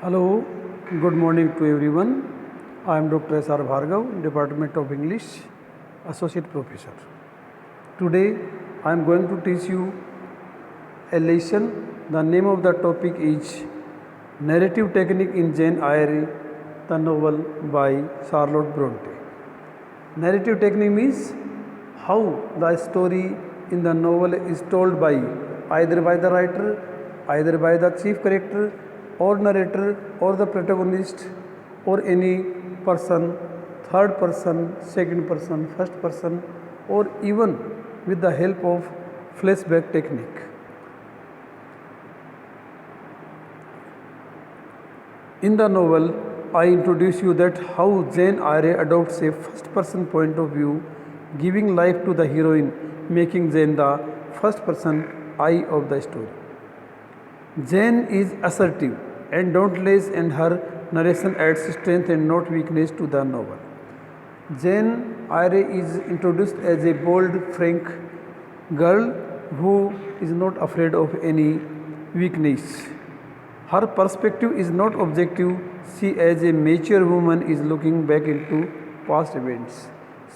Hello, good morning to everyone. I am Dr. S.R. Bhargav, Department of English, Associate Professor. Today I am going to teach you a lesson. The name of the topic is Narrative Technique in Jane Eyre, the novel by Charlotte Bronte. Narrative technique means how the story in the novel is told by either by the writer, either by the chief character or narrator or the protagonist or any person, third person, second person, first person, or even with the help of flashback technique. In the novel, I introduce you that how Jane Eyre adopts a first-person point of view, giving life to the heroine, making Jane the first-person I of the story. Jane is assertive and dauntless, and her narration adds strength and not weakness to the novel. Jane Eyre is introduced as a bold, frank girl who is not afraid of any weakness. Her perspective is not objective. She, as a mature woman, is looking back into past events.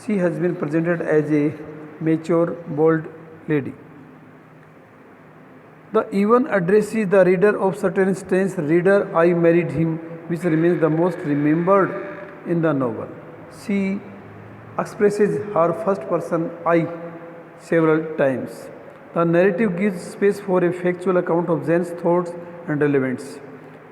She has been presented as a mature, bold lady. The even addresses the reader of certain instance, reader, I married him, which remains the most remembered in the novel. She expresses her first person I several times. The narrative gives space for a factual account of Jane's thoughts and relevance.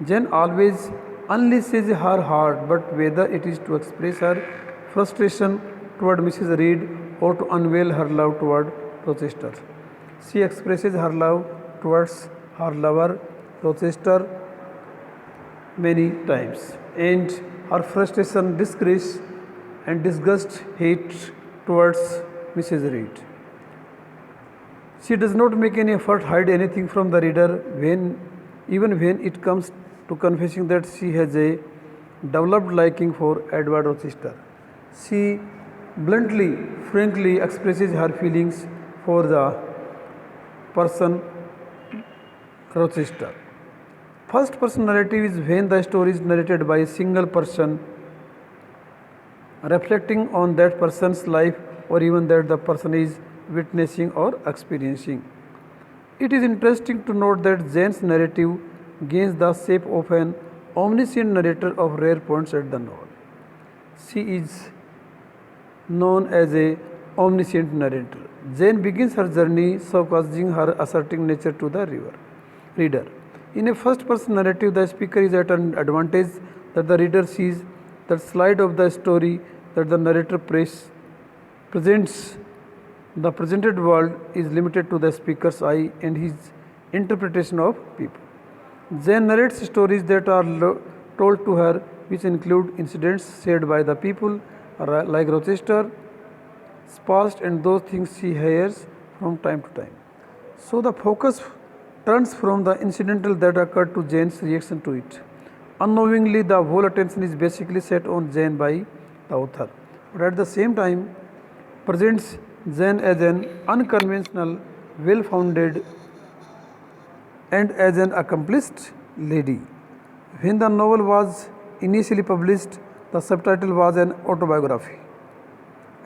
Jane always unleashes her heart, but whether it is to express her frustration toward Mrs. Reed or to unveil her love toward Rochester. She expresses her love towards her lover Rochester many times, and her frustration, disgrace, and disgust, hate towards Mrs. Reed. She does not make any effort to hide anything from the reader, even when it comes to confessing that she has a developed liking for Edward Rochester. She bluntly, frankly expresses her feelings for the person Rochester. First person narrative is when the story is narrated by a single person, reflecting on that person's life or even that the person is witnessing or experiencing. It is interesting to note that Jane's narrative gains the shape of an omniscient narrator of rare points at the novel. She is known as a omniscient narrator. Jane begins her journey showcasing her asserting nature to the reader. In a first-person narrative, the speaker is at an advantage that the reader sees that slide of the story that the narrator presents. The presented world is limited to the speaker's eye and his interpretation of people. Jane narrates stories that are told to her, which include incidents shared by the people, like Rochester's past and those things she hears from time to time. So the focus turns from the incidental that occurred to Jane's reaction to it. Unknowingly, the whole attention is basically set on Jane by the author, but at the same time presents Jane as an unconventional, well-founded, and as an accomplished lady. When the novel was initially published, the subtitle was an autobiography,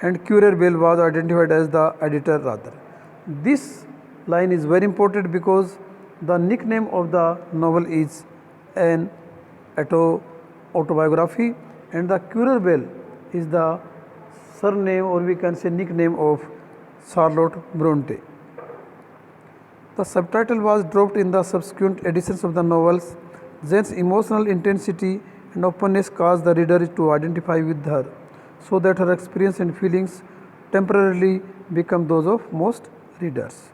and Currer Bell was identified as the editor rather. This line is very important because the nickname of the novel is an autobiography, and the Currer Bell is the surname or we can say nickname of Charlotte Bronte. The subtitle was dropped in the subsequent editions of the novels. Jane's emotional intensity and openness caused the reader to identify with her, so that her experience and feelings temporarily become those of most readers.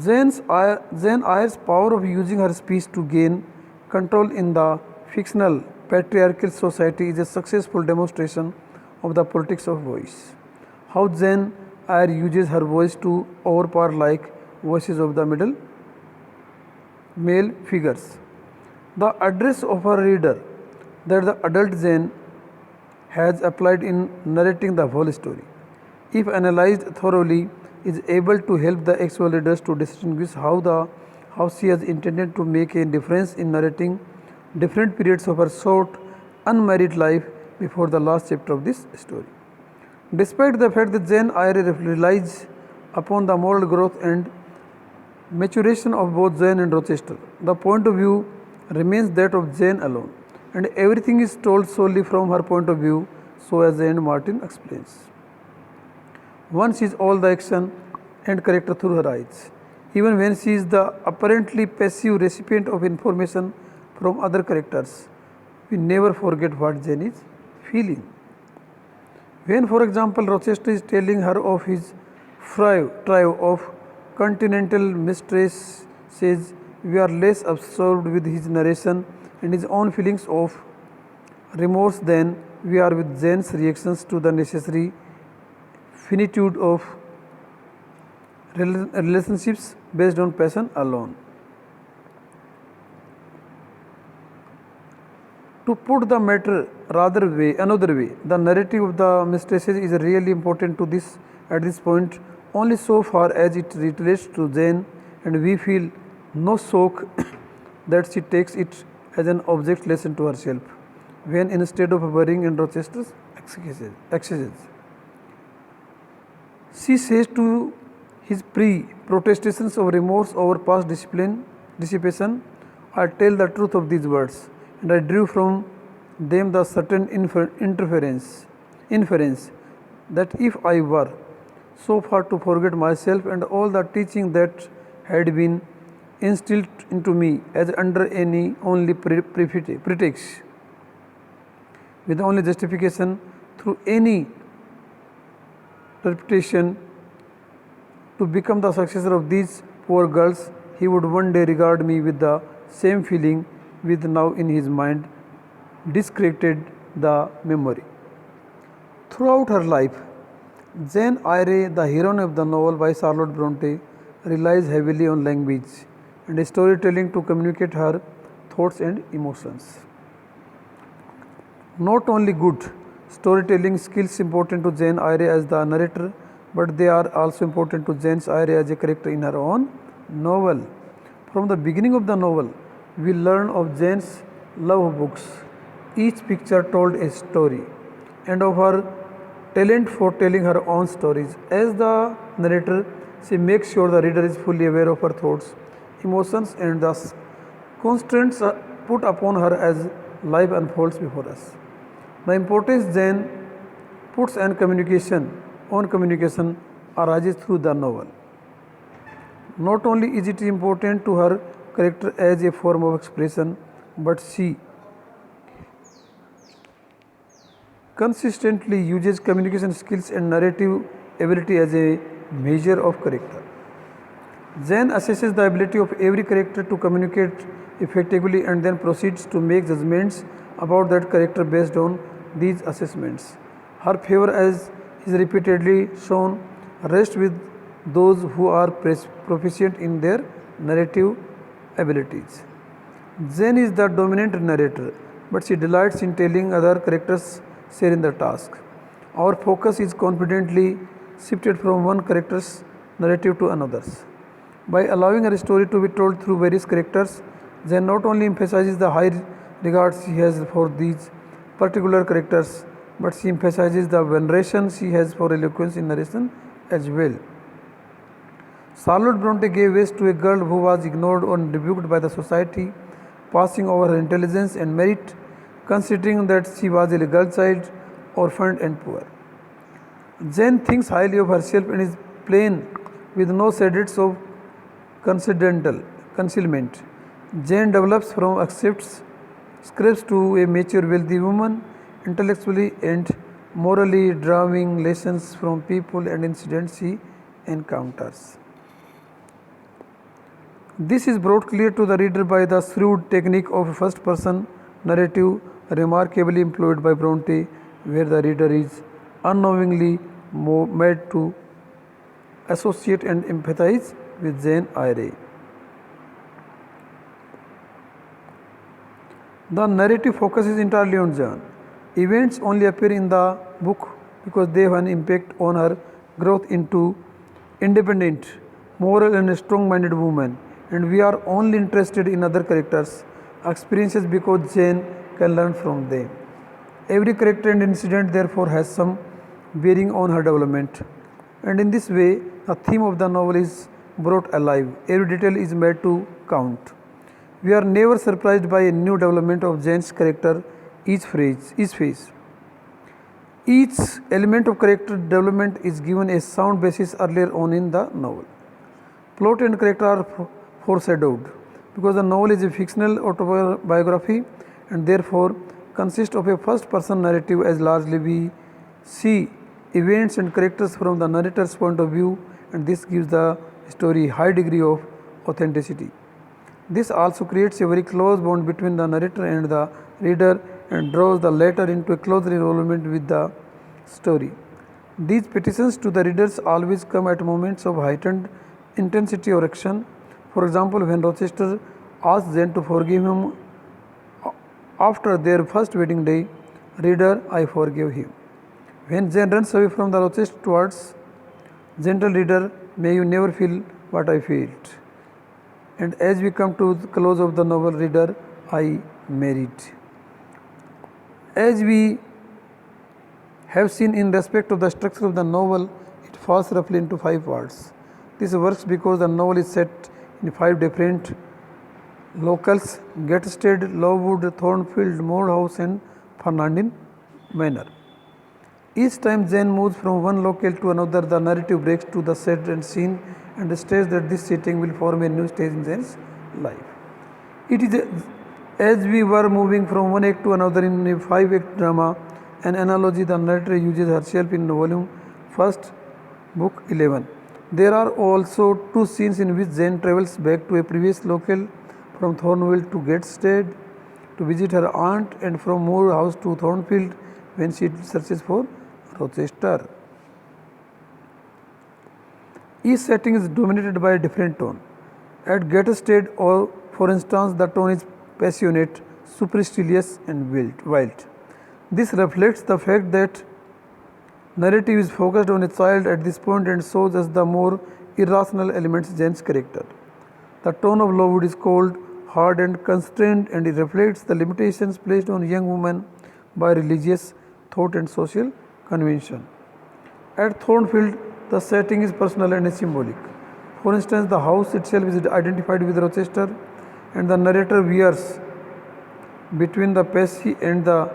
Jane Eyre's power of using her speech to gain control in the fictional patriarchal society is a successful demonstration of the politics of voice. How Jane Eyre uses her voice to overpower like voices of the middle male figures. The address of her reader that the adult Jane has applied in narrating the whole story, if analyzed thoroughly, is able to help the actual readers to distinguish how she has intended to make a difference in narrating different periods of her short, unmarried life before the last chapter of this story. Despite the fact that Jane Eyre relies upon the moral growth and maturation of both Jane and Rochester, the point of view remains that of Jane alone, and everything is told solely from her point of view, so as Anne Martin explains. One sees all the action and character through her eyes, even when she is the apparently passive recipient of information from other characters. We never forget what Jane is feeling. When, for example, Rochester is telling her of his tribe of continental mistresses, we are less absorbed with his narration and his own feelings of remorse than we are with Jane's reactions to the necessary finitude of relationships based on passion alone. To put the matter another way, the narrative of the mistresses is really important to this at this point only so far as it relates to Jane, and we feel no shock that she takes it as an object lesson to herself, when instead of worrying in Rochester's excesses, she says to his protestations of remorse over past dissipation, I tell the truth of these words, and I drew from them the certain inference that if I were so far to forget myself and all the teaching that had been instilled into me as under any only pretext, with only justification through any reputation to become the successor of these poor girls, he would one day regard me with the same feeling with now in his mind discredited the memory. Throughout her life, Jane Eyre, the heroine of the novel by Charlotte Bronte, relies heavily on language and storytelling to communicate her thoughts and emotions. Not only good storytelling skills important to Jane Eyre as the narrator, but they are also important to Jane Eyre as a character in her own novel. From the beginning of the novel, we learn of Jane's love of books. Each picture told a story, and of her talent for telling her own stories. As the narrator, she makes sure the reader is fully aware of her thoughts, emotions, and the constraints put upon her as life unfolds before us. The importance Jane puts on communication arises through the novel. Not only is it important to her character as a form of expression, but she consistently uses communication skills and narrative ability as a measure of character. Jane assesses the ability of every character to communicate effectively and then proceeds to make judgments about that character based on these assessments. Her favor, as is repeatedly shown, rests with those who are proficient in their narrative abilities. Jane is the dominant narrator, but she delights in telling other characters share in the task. Our focus is confidently shifted from one character's narrative to another's. By allowing her story to be told through various characters, Jane not only emphasizes the high regard she has for these particular characters, but she emphasizes the veneration she has for eloquence in narration as well. Charlotte Bronte gave voice to a girl who was ignored or rebuked by the society, passing over her intelligence and merit, considering that she was a girl child, orphaned and poor. Jane thinks highly of herself and is plain with no shades of concealment. Jane develops from accepts scrapes to a mature wealthy woman, intellectually and morally drawing lessons from people and incidents she encounters. This is brought clear to the reader by the shrewd technique of first person narrative remarkably employed by Bronte, where the reader is unknowingly made to associate and empathize with Jane Eyre. The narrative focuses entirely on Jane. Events only appear in the book because they have an impact on her growth into independent, moral and strong-minded woman, and we are only interested in other characters experiences because Jane can learn from them. Every character and incident therefore has some bearing on her development. And in this way, the theme of the novel is brought alive. Every detail is made to count. We are never surprised by a new development of Jane's character each phase. Each element of character development is given a sound basis earlier on in the novel. Plot and character are foreshadowed because the novel is a fictional autobiography and therefore consists of a first person narrative as largely we see events and characters from the narrator's point of view, and this gives the story a high degree of authenticity. This also creates a very close bond between the narrator and the reader and draws the latter into a closer involvement with the story. These petitions to the readers always come at moments of heightened intensity or action. For example, when Rochester asks Jane to forgive him after their first wedding day, reader, I forgive him. When Jane runs away from the Rochester towards gentle reader, may you never feel what I felt. And as we come to the close of the novel, reader, I married. As we have seen in respect of the structure of the novel, it falls roughly into 5 parts. This works because the novel is set in 5 different locales: Gateshead, Lowood, Thornfield, Moor House and Fernandin Manor. Each time Jane moves from one locale to another, the narrative breaks to the set and scene and states that this setting will form a new stage in Jane's life. It is as we were moving from one act to another in a 5-act drama, an analogy the narrator uses herself in volume 1st, book 11. There are also 2 scenes in which Jane travels back to a previous locale, from Thornfield to Gateshead to visit her aunt, and from Moor House to Thornfield when she searches for Rochester. Each setting is dominated by a different tone. At Gateshead, or for instance, the tone is passionate, supercilious and wild. This reflects the fact that narrative is focused on a child at this point and shows us the more irrational elements in Jane's character. The tone of Lowood is cold, hard and constrained, and it reflects the limitations placed on young women by religious thought and social convention. At Thornfield, the setting is personal and symbolic. For instance, the house itself is identified with Rochester, and the narrator veers between the passy and the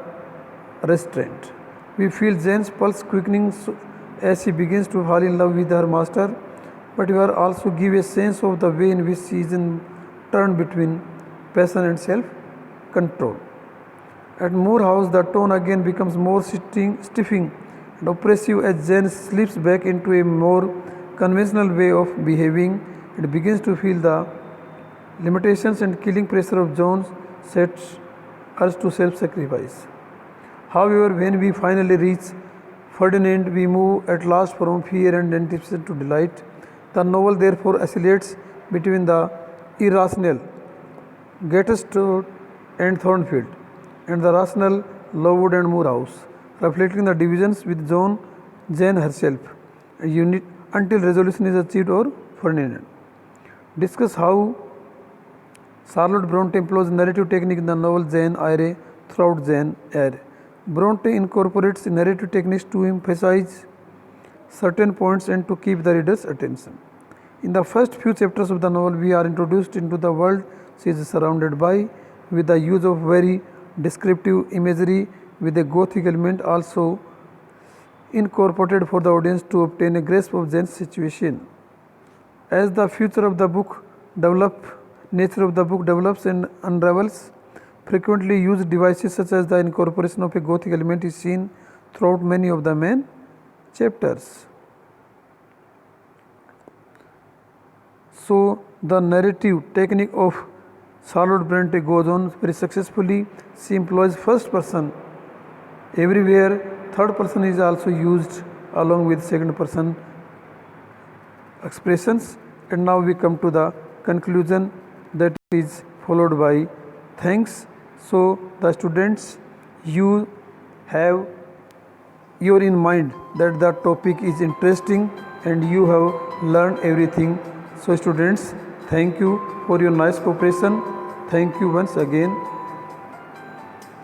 restraint. We feel Jane's pulse quickening as she begins to fall in love with her master, but we are also give a sense of the way in which she is turned between passion and self-control. At Moor House, the tone again becomes more stiffing and oppressive as Jane slips back into a more conventional way of behaving and begins to feel the limitations and killing pressure of John's sets us to self-sacrifice. However, when we finally reach Ferdinand, we move at last from fear and anticipation to delight. The novel therefore oscillates between the irrational Gateshead and Thornfield and the rational Lowood and Moor House, reflecting the divisions with Jane herself, a unit until resolution is achieved or Ferdinand. Discuss how Charlotte Bronte employs narrative technique in the novel Jane Eyre throughout Jane Eyre. Bronte incorporates narrative techniques to emphasize certain points and to keep the reader's attention. In the first few chapters of the novel, we are introduced into the world she is surrounded by, with the use of very descriptive imagery with a gothic element also incorporated for the audience to obtain a grasp of Jane's situation. As the nature of the book develops and unravels, frequently used devices such as the incorporation of a gothic element is seen throughout many of the main chapters. So, the narrative technique of Charlotte Bronte goes on very successfully. She employs first person everywhere. Third person is also used along with second person expressions. And now we come to the conclusion that is followed by thanks. So, the students, you have your in mind that the topic is interesting and you have learned everything. So, students, thank you for your nice cooperation. Thank you once again.